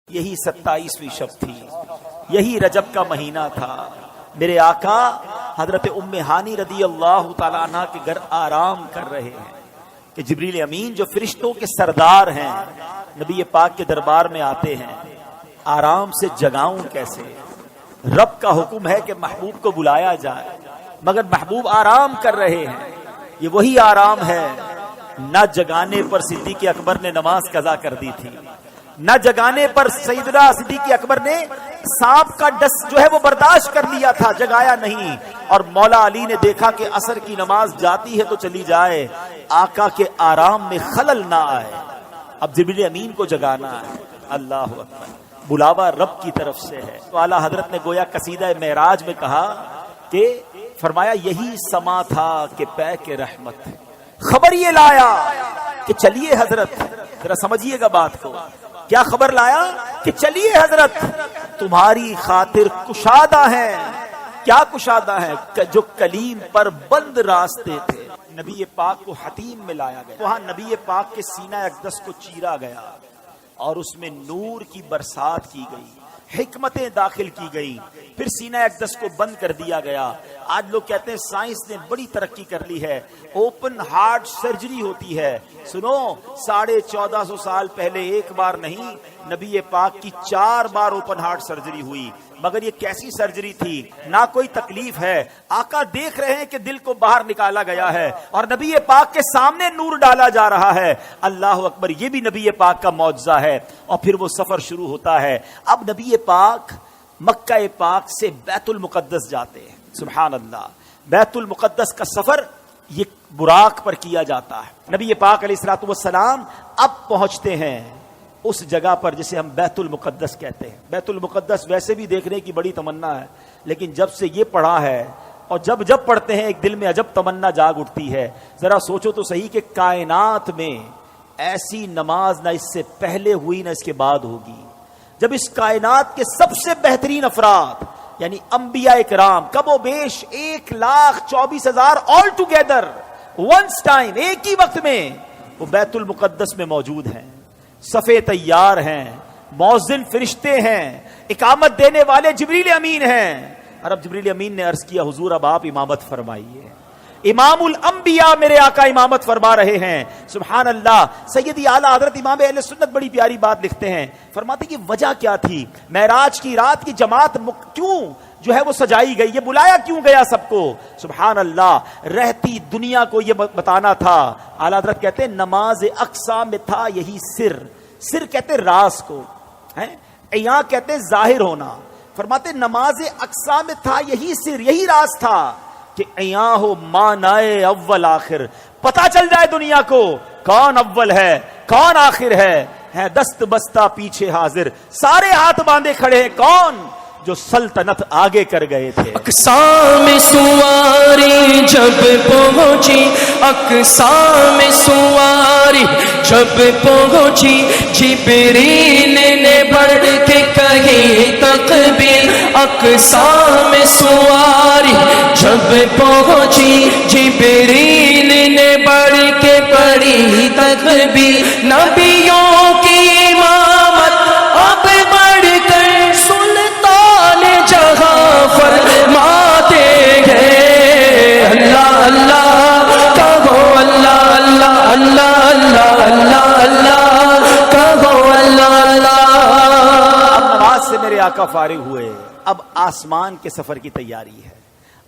یہی 27ویں شب تھی، یہی رجب کا مہینہ تھا۔ میرے آقا حضرت ام ہانی رضی اللہ تعالیٰ عنہ کے گھر آرام کر رہے ہیں کہ جبریل امین جو فرشتوں کے سردار ہیں نبی پاک کے دربار میں آتے ہیں۔ آرام سے جگاؤں کیسے؟ رب کا حکم ہے کہ محبوب کو بلایا جائے، مگر محبوب آرام کر رہے ہیں۔ یہ وہی آرام ہے، نہ جگانے پر صدیق اکبر نے نماز قضا کر دی تھی، نہ جگانے پر سیدنا صدیق اکبر نے سانپ کا ڈس جو ہے وہ برداشت کر لیا تھا، جگایا نہیں۔ اور مولا علی نے دیکھا کہ عصر کی نماز جاتی ہے تو چلی جائے، آقا کے آرام میں خلل نہ آئے، اب جبریل امین کو جگانا ہے۔ اللہ اکبر، بلاوا رب کی طرف سے ہے۔ تو اعلیٰ حضرت نے گویا قصیدہ معراج میں کہا کہ فرمایا یہی سما تھا کہ پے کے رحمت، خبر یہ لایا کہ چلیے حضرت، ذرا سمجھیے گا بات کو، کیا خبر لایا کہ چلیے حضرت تمہاری خاطر کشادہ ہیں۔ کیا کشادہ ہیں؟ جو کلیم پر بند راستے تھے۔ نبی پاک کو حتیم میں لایا گیا، وہاں نبی پاک کے سینہ اقدس کو چیرا گیا اور اس میں نور کی برسات کی گئی، حکمتیں داخل کی گئی، پھر سینہ اقدس کو بند کر دیا گیا۔ آج لوگ کہتے ہیں سائنس نے بڑی ترقی کر لی ہے، اوپن ہارٹ سرجری ہوتی ہے۔ سنو، 1450 سال پہلے ایک بار نہیں، نبی پاک کی 4 بار اوپن ہارٹ سرجری ہوئی، مگر یہ کیسی سرجری تھی؟ نہ کوئی تکلیف ہے، آقا دیکھ رہے ہیں کہ دل کو باہر نکالا گیا ہے اور نبی پاک کے سامنے نور ڈالا جا رہا ہے۔ اللہ اکبر، یہ بھی نبی پاک کا معجزہ ہے۔ اور پھر وہ سفر شروع ہوتا ہے۔ اب نبی پاک مکہ پاک سے بیت المقدس جاتے ہیں۔ سبحان اللہ، بیت المقدس کا سفر یہ براق پر کیا جاتا ہے۔ نبی پاک علیہ الصلوۃ والسلام اب پہنچتے ہیں اس جگہ پر جسے ہم بیت المقدس کہتے ہیں۔ بیت المقدس ویسے بھی دیکھنے کی بڑی تمنا ہے، لیکن جب سے یہ پڑھا ہے اور جب پڑھتے ہیں ایک دل میں عجب تمنا جاگ اٹھتی ہے۔ ذرا سوچو تو صحیح کہ کائنات میں ایسی نماز نہ اس سے پہلے ہوئی نہ اس کے بعد ہوگی، جب اس کائنات کے سب سے بہترین افراد یعنی انبیاء کرام کم و بیش 1,24,000 آل ٹوگیدر ونس ٹائم، ایک ہی وقت میں وہ بیت المقدس میں موجود ہیں، صفے تیار ہیں، مؤذن فرشتے ہیں، اقامت دینے والے جبریل امین ہیں۔ اور اب جبریل امین نے عرض کیا حضور اب آپ امامت فرمائیے۔ امام الانبیاء میرے آقا امامت فرما رہے ہیں۔ سبحان اللہ، سیدی اعلیٰ حضرت امام اہل سنت بڑی پیاری بات لکھتے ہیں، فرماتے کہ وجہ کیا تھی؟ معراج کی رات کی جماعت کیوں جو ہے وہ سجائی گئی، یہ بلایا کیوں گیا سب کو؟ سبحان اللہ، رہتی دنیا کو یہ بتانا تھا۔ اعلیٰ حضرت کہتے ہیں نماز اقصا میں تھا یہی سر کہتے راز کو، یہاں کہتے ظاہر ہونا۔ فرماتے نماز اقصا میں تھا یہی سر، یہی راز تھا کہ ایاں ہو مانائے اول آخر، پتا چل جائے دنیا کو کون اول ہے کون آخر ہے دست بستہ پیچھے حاضر، سارے ہاتھ باندھے کھڑے ہیں، کون؟ جو سلطنت آگے کر گئے تھے۔ اقصا میں سواری جب پہنچی، اقصا میں سواری جب پہنچی، جبریل نے بڑھ کے کہی تکبیر۔ اقصا میں سواری جب پہنچی، جبریل نے بڑھ کے پڑھی تکبیر۔ نبیوں کی امامت اب بڑھ کر سلطان جہاں فرماتے ہیں، اللہ اللہ کہو، اللہ اللہ اللہ اللہ اللہ اللہ کہو، اللہ اللہ۔ اب نماز سے میرے آقا فارغ ہوئے، اب آسمان کے سفر کی تیاری ہے۔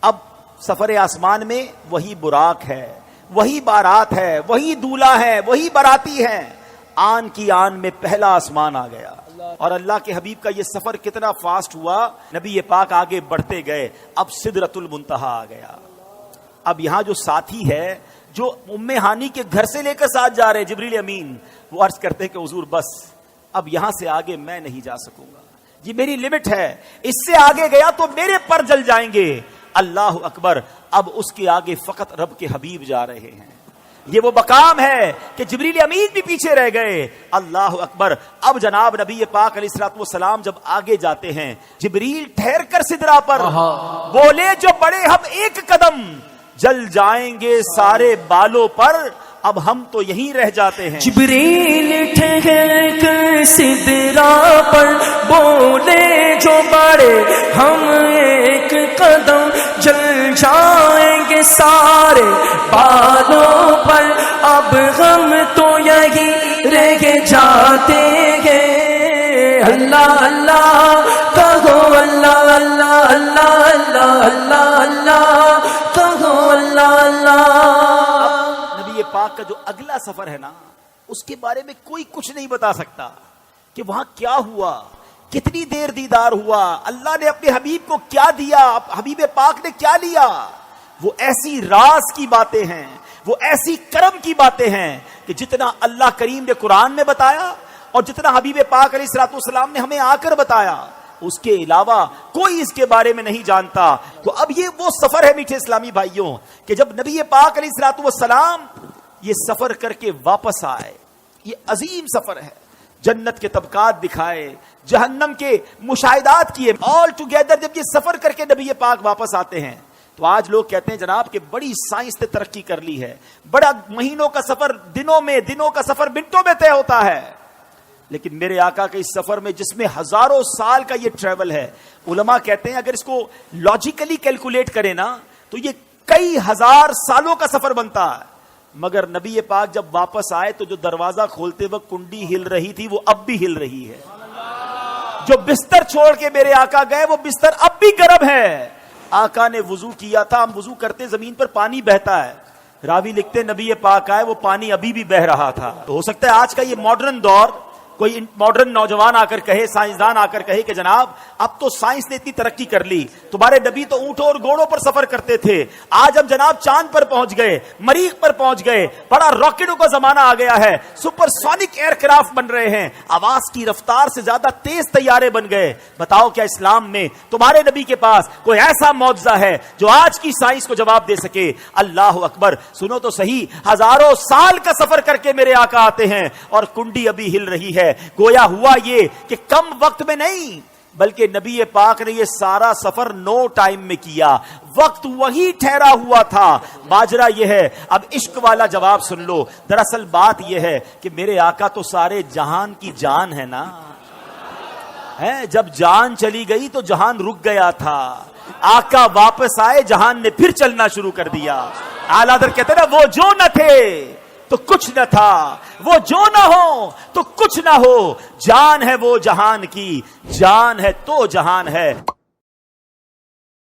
اب سفر آسمان میں وہی براق ہے، وہی بارات ہے، وہی دولہا ہے، وہی باراتی ہیں۔ آن کی آن میں پہلا آسمان آ گیا اور اللہ کے حبیب کا یہ سفر کتنا فاسٹ ہوا، نبی پاک آگے بڑھتے گئے، اب سدرۃ المنتہا آ گیا۔ اب یہاں جو ساتھی ہے جو ام ہانی کے گھر سے لے کر ساتھ جا رہے جبریل امین، وہ عرض کرتے کہ حضور بس اب یہاں سے آگے میں نہیں جا سکوں گا، یہ میری لمٹ ہے، اس سے آگے گیا تو میرے پر جل جائیں گے۔ اللہ اکبر، اب اس کے آگے فقط رب کے حبیب جا رہے ہیں۔ یہ وہ مقام ہے کہ جبریل امین بھی پیچھے رہ گئے۔ اللہ اکبر، اب جناب نبی پاک علیہ الصلوۃ والسلام جب آگے جاتے ہیں، جبریل ٹھہر کر سدرا پر بولے جو بڑے ہم ایک قدم، جل جائیں گے سارے بالوں پر، اب ہم تو یہیں رہ جاتے ہیں۔ جبریل ٹھہر کر سدرا پر بولے جو بڑے ہم ایک قدم جل جائیں گے سارے بالوں پر، اب ہم تو یہی رہ جاتے ہیں۔ اللہ اللہ کہو، اللہ اللہ اللہ اللہ اللہ اللہ کہو، اللہ اللہ۔ نبی پاک کا جو اگلا سفر ہے نا، اس کے بارے میں کوئی کچھ نہیں بتا سکتا کہ وہاں کیا ہوا، کتنی دیر دیدار ہوا، اللہ نے اپنے حبیب کو کیا دیا، حبیب پاک نے کیا لیا۔ وہ ایسی راز کی باتیں ہیں، وہ ایسی کرم کی باتیں ہیں کہ جتنا اللہ کریم نے قرآن میں بتایا اور جتنا حبیب پاک علیہ الصلوۃ والسلام نے ہمیں آ کر بتایا، اس کے علاوہ کوئی اس کے بارے میں نہیں جانتا۔ تو اب یہ وہ سفر ہے میٹھے اسلامی بھائیوں کہ جب نبی پاک علیہ الصلوۃ والسلام یہ سفر کر کے واپس آئے، یہ عظیم سفر ہے، جنت کے طبقات دکھائے، جہنم کے مشاہدات کیے، آل ٹوگیدر جب یہ سفر کر کے نبی پاک واپس آتے ہیں تو آج لوگ کہتے ہیں جناب کہ بڑی سائنس نے ترقی کر لی ہے، بڑا مہینوں کا سفر دنوں میں، دنوں کا سفر منٹوں میں طے ہوتا ہے۔ لیکن میرے آقا کے اس سفر میں جس میں ہزاروں سال کا یہ ٹریول ہے، علماء کہتے ہیں اگر اس کو لاجیکلی کیلکولیٹ کریں نا تو یہ کئی ہزار سالوں کا سفر بنتا ہے۔ مگر نبی پاک جب واپس آئے تو جو دروازہ کھولتے وقت کنڈی ہل رہی تھی وہ اب بھی ہل رہی ہے، جو بستر چھوڑ کے میرے آقا گئے وہ بستر اب بھی گرم ہے۔ آقا نے وضو کیا تھا، ہم وضو کرتے زمین پر پانی بہتا ہے، راوی لکھتے نبی پاک آئے وہ پانی ابھی بھی بہ رہا تھا۔ تو ہو سکتا ہے آج کا یہ ماڈرن دور کوئی ماڈرن نوجوان آ کر کہے، سائنسدان آ کر کہے کہ جناب اب تو سائنس نے اتنی ترقی کر لی، تمہارے نبی تو اونٹوں اور گھوڑوں پر سفر کرتے تھے، آج ہم جناب چاند پر پہنچ گئے، مریخ پر پہنچ گئے، بڑا راکٹوں کا زمانہ آ گیا ہے، سپر سونک ایئر کرافٹ بن رہے ہیں، آواز کی رفتار سے زیادہ تیز طیارے بن گئے۔ بتاؤ کیا اسلام میں تمہارے نبی کے پاس کوئی ایسا معجزہ ہے جو آج کی سائنس کو جواب دے سکے؟ اللہ اکبر، سنو تو صحیح، ہزاروں سال کا سفر کر کے میرے آقا آتے ہیں اور کنڈی ابھی ہل رہی ہے۔ گویا ہوا یہ کہ کم وقت میں نہیں بلکہ نبی پاک نے یہ سارا سفر نو ٹائم میں کیا، وقت وہی ٹھہرا ہوا تھا۔ ماجرا یہ ہے، اب عشق والا جواب سن لو، دراصل بات یہ ہے کہ میرے آقا تو سارے جہان کی جان ہے نا، ہے جب جان چلی گئی تو جہان رک گیا تھا، آقا واپس آئے جہان نے پھر چلنا شروع کر دیا۔ اعلیٰ حضرت کہتے ہیں نا، وہ جو نہ تھے تو کچھ نہ تھا، وہ جو نہ ہو تو کچھ نہ ہو، جان ہے وہ جہان کی، جان ہے تو جہان ہے۔